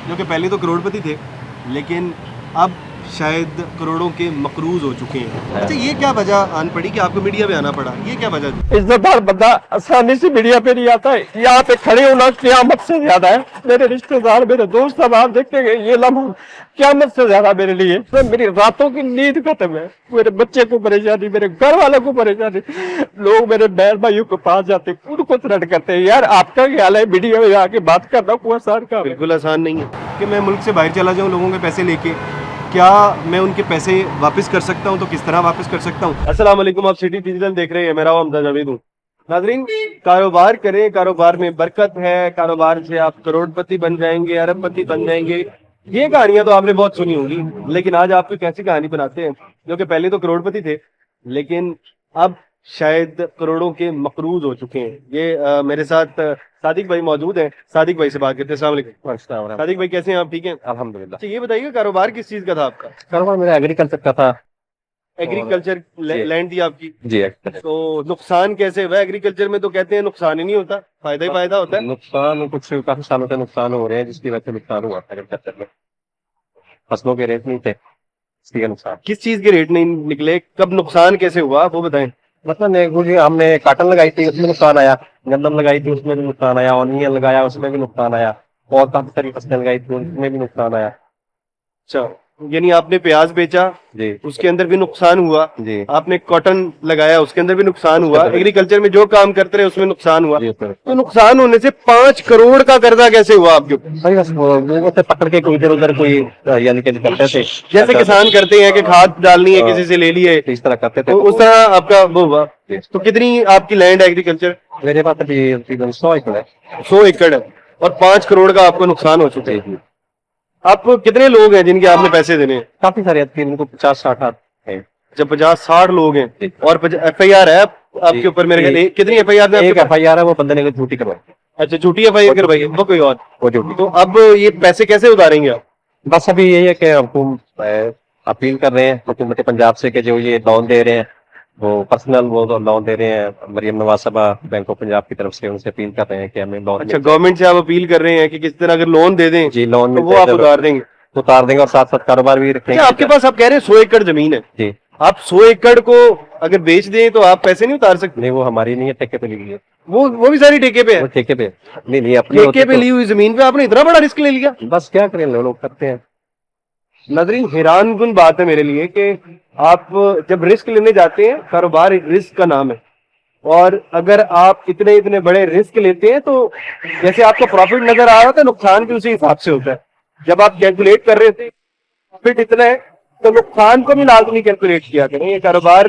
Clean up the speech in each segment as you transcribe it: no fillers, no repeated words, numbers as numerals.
جو کہ پہلے تو کروڑپتی تھے لیکن اب شاید کروڑوں کے مقروض ہو چکے ہیں. اچھا یہ کیا وجہ آن پڑی کہ آپ کو میڈیا پہ آنا پڑا؟ یہ کیا وجہ تھی؟ عزت دار بندہ آسانی سے میڈیا پہ نہیں آتا ہے. یہاں پہ کھڑے ہونا قیامت سے زیادہ ہے. میرے رشتہ دار میرے دوست اب آپ دیکھیں گے یہ لمحہ قیامت سے زیادہ میرے لیے. میری راتوں کی نیند ختم ہے. میرے بچے کو پریشانی, میرے گھر والوں کو پریشانی. لوگ میرے بہن بھائیوں کے پاس جاتے ہیں, ان کو تھریٹ کرتے ہیں. یار آپ کا خیال ہے میڈیا میں آ کے بات کرنا کوئی آسان کام ہے؟ بالکل آسان نہیں ہے کہ میں ملک سے باہر چلا جاؤں لوگوں کے پیسے لے کے. کیا میں ان کے پیسے واپس کر سکتا ہوں؟ تو کس طرح واپس کر سکتا ہوں؟ السلام علیکم, آپ سٹی ڈیجیٹل دیکھ رہے ہیں, میرا نام حمزہ جاوید ہوں. ناظرین, کاروبار کریں, کاروبار میں برکت ہے, کاروبار سے آپ کروڑپتی بن جائیں گے, ارب پتی بن جائیں گے. یہ کہانیاں تو آپ نے بہت سنی ہوں گی, لیکن آج آپ کو ایک ایسی کہانی بناتے ہیں جو کہ پہلے تو کروڑپتی تھے لیکن اب شاید کروڑوں کے مقروض ہو چکے ہیں. یہ میرے ساتھ صادق بھائی موجود ہیں. صادق بھائی سے بات کرتے ہیں. السلام علیکم. صادق بھائی کیسے ہیں آپ؟ ٹھیک ہیں الحمدللہ. اچھا یہ بتائیے کاروبار کس چیز کا تھا آپ کا؟ کاروبار میرا ایگریکلچر کا تھا. ایگریکلچر لینڈ تھی آپ کی. جی. تو نقصان کیسے ہوا؟ ایگریکلچر میں تو کہتے ہیں نقصان ہی نہیں ہوتا, فائدہ ہی فائدہ ہوتا ہے. نقصان کچھ کافی سالوں سے نقصان ہو رہے ہیں جس کی وجہ سے نقصان ہوا ایگریکلچر میں. فصلوں کے ریٹ نہیں تھے, اس لیے نقصان. کس چیز کے ریٹ نہیں نکلے؟ کب نقصان کیسے ہوا وہ بتائیں. مطلب ہم نے کاٹن لگائی تھی, اس میں نقصان آیا. گندم لگائی تھی, اس میں بھی نقصان آیا. اونین لگایا, اس میں بھی نقصان آیا. اور کافی ساری فصلیں لگائی تھی, اس میں بھی نقصان آیا. اچھا, یعنی آپ نے پیاز بیچا جی, اس کے اندر بھی نقصان ہوا. جی, آپ نے کاٹن لگایا اس کے اندر بھی نقصان ہوا. ایگریکلچر میں جو کام کرتے رہے اس میں نقصان ہوا. جی سر. تو نقصان ہونے سے 5 کروڑ کا قرضہ کیسے ہوا آپ کے اوپر؟ لوگوں سے پکڑ کے کوئی ادھر ادھر کوئی یعنی کہ کرتے تھے, جیسے کسان کرتے ہیں کہ کھاد ڈالنی ہے کسی سے لے لیے, اس طرح کرتے تھے. تو اس طرح آپ کا وہ ہوا. تو کتنی آپ کی لینڈ ہے ایگریکلچر؟ میرے پاس ابھی 100 ایکڑ ہے. 100 ایکڑ ہے اور 5 کروڑ کا آپ کو نقصان ہو چکا ہے. آپ کتنے لوگ ہیں جن کے آپ نے پیسے دینے ہیں؟ کافی سارے ان کو 50-60 ہیں. جب 50-60 لوگ ہیں اور ایف آئی آر ہے آپ کے اوپر؟ میرے خیال کتنی ایف آئی آر؟ ایک ایف آئی آر ہے, وہ بندے نے جھوٹی کروائی. اچھا, جھوٹی ایف آئی آر کروائی ہے وہ کوئی اور. وہ جھوٹی. تو اب یہ پیسے کیسے اتاریں گے آپ؟ بس ابھی یہی ہے کہ حکومت اپیل کر رہے ہیں حکومت پنجاب سے کہ جو یہ لون دے رہے ہیں وہ پرسنل وہ لون دے رہے ہیں. مریم نواز صاحبہ بینک آف پنجاب کی طرف سے ان سے اپیل کر رہے ہیں کہ ہمیں لون. اچھا, گورنمنٹ سے آپ اپیل کر رہے ہیں کہ کس طرح اگر لون دے دیں جی لون وہ آپ اتار دیں گے؟ اتار دیں گے اور ساتھ ساتھ کاروبار بھی رکھیں گے. آپ کے پاس آپ کہہ رہے ہیں 100 ایکڑ زمین ہے, جی, آپ 100 ایکڑ کو اگر بیچ دیں تو آپ پیسے نہیں اتار سکتے؟ نہیں وہ ہماری نہیں ہے, ٹھیکے پہ لی ہوئی ہے. وہ بھی ساری ٹھیکے پہ ہے. وہ ٹھیکے پہ نہیں اپنی ٹھیکے پہ لی ہوئی زمین پہ آپ نے اتنا بڑا رسک لے لیا. بس کیا کریں, لوگ کرتے ہیں. ناظرین, حیران کن بات ہے میرے لیے کہ آپ جب رسک لینے جاتے ہیں, کاروبار رسک کا نام ہے, اور اگر آپ اتنے بڑے رسک لیتے ہیں تو جیسے آپ کو پروفٹ نظر آ رہا تھا, نقصان بھی اسی حساب سے ہوتا ہے. جب آپ کیلکولیٹ کر رہے تھے پروفٹ اتنا ہے تو نقصان کو بھی لازمی کیلکولیٹ کیا کریں. یہ کاروبار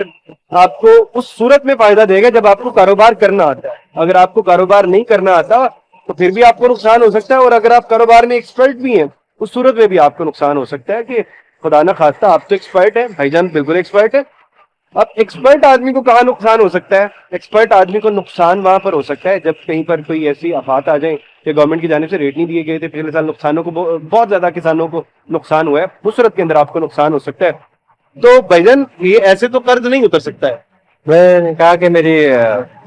آپ کو اس صورت میں فائدہ دے گا جب آپ کو کاروبار کرنا آتا ہے. اگر آپ کو کاروبار نہیں کرنا آتا تو پھر بھی آپ کو نقصان ہو سکتا ہے, اور اگر آپ کاروبار میں ایکسپرٹ بھی ہیں اس صورت میں بھی آپ کو نقصان ہو سکتا ہے. کہ خدا نہ خواستہ آپ تو ایکسپرٹ ہیں, بھائی جان بالکل ایکسپرٹ ہے. اب ایکسپرٹ آدمی کو کہاں نقصان ہو سکتا ہے؟ ایکسپرٹ آدمی کو نقصان وہاں پر ہو سکتا ہے جب کہیں پر کوئی ایسی آفات آ جائیں کہ گورنمنٹ کی جانب سے ریٹ نہیں دیے گئے تھے پچھلے سال, نقصانوں کو بہت زیادہ کسانوں کو نقصان ہوا ہے, اس صورت کے اندر آپ کو نقصان ہو سکتا ہے. تو بھائی جان یہ ایسے تو قرض نہیں اتر سکتا ہے. میں نے کہا کہ میری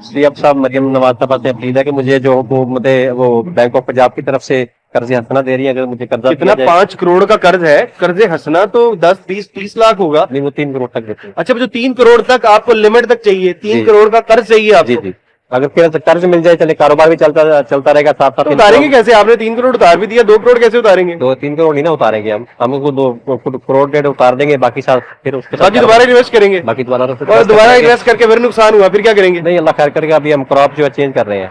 سی ایم صاحب مریم نواز صاحبہ سے اپیل ہے کہ مجھے جو حکومت وہ بینک آف پنجاب کی طرف سے قرض حسنہ دے رہی ہے, اگر مجھے قرضہ کتنا 5 کروڑ کا قرض ہے, قرض حسنہ تو 10-20-30 لاکھ ہوگا. نہیں, وہ 3 کروڑ تک دیتے ہیں. اچھا, جو 3 کروڑ تک آپ کو لمٹ تک چاہیے, 3 کروڑ کا قرض چاہیے آپ جی کو. جی, اگر قرض مل جائے چلے, کاروبار بھی چلتا رہے گا ساتھ ساتھ. اتاریں گے کیسے؟ آپ نے 3 کروڑ اتار بھی دیا, 2 کروڑ کیسے اتاریں گے؟ 2-3 کروڑ نہیں نا اتاریں گے ہم کو 2 کروڑ ڈیڑھ اتار دیں گے, باقی ساتھ پھر اس کے ساتھ دوبارہ انویسٹ کریں گے. باقی دوبارہ انویسٹ کر کے پھر نقصان ہوا پھر کیا کریں گے؟ نہیں, اللہ خیر کرے گا. ابھی ہم کراپ جو ہے چینج کر رہے ہیں.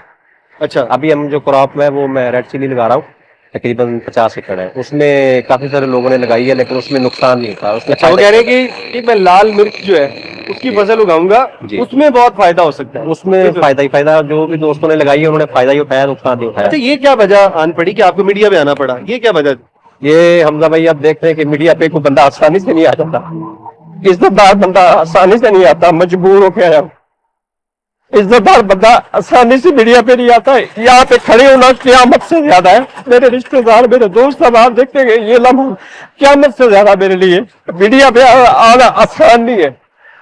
اچھا, ابھی ہم جو کراپ ہے وہ میں ریڈ چلی لگا رہا ہوں, تقریباً 50 ایکڑ ہے. اس میں کافی سارے لوگوں نے لگائی ہے لیکن اس میں نقصان نہیں تھا. اچھا, وہ کہہ رہے ہیں کہ میں لال مرچ جو ہے اس کی فصل اگاؤں گا, اس میں بہت فائدہ ہو سکتا ہے. اس میں فائدہ ہی فائدہ, جو بھی دوستوں نے لگائی ہے انہوں نے فائدہ ہی اٹھایا, نقصان نہیں اٹھایا. اچھا, یہ کیا وجہ آن پڑی کہ آپ کو میڈیا پہ آنا پڑا؟ یہ کیا وجہ؟ یہ حمزہ بھائی آپ دیکھ رہے ہیں کہ میڈیا پہ کوئی بندہ آسانی سے نہیں آ جاتا, عزت دار بندہ آسانی سے نہیں آتا, مجبور ہو کے آیا. عزت دار بندہ آسانی سے میڈیا پہ نہیں آتا ہے. یہاں پہ کھڑے ہونا قیامت سے زیادہ ہے. میرے رشتہ دار میرے دوست اب آپ دیکھیں گے یہ لمحہ قیامت سے زیادہ میرے لیے. میڈیا پہ آنا آسان نہیں ہے.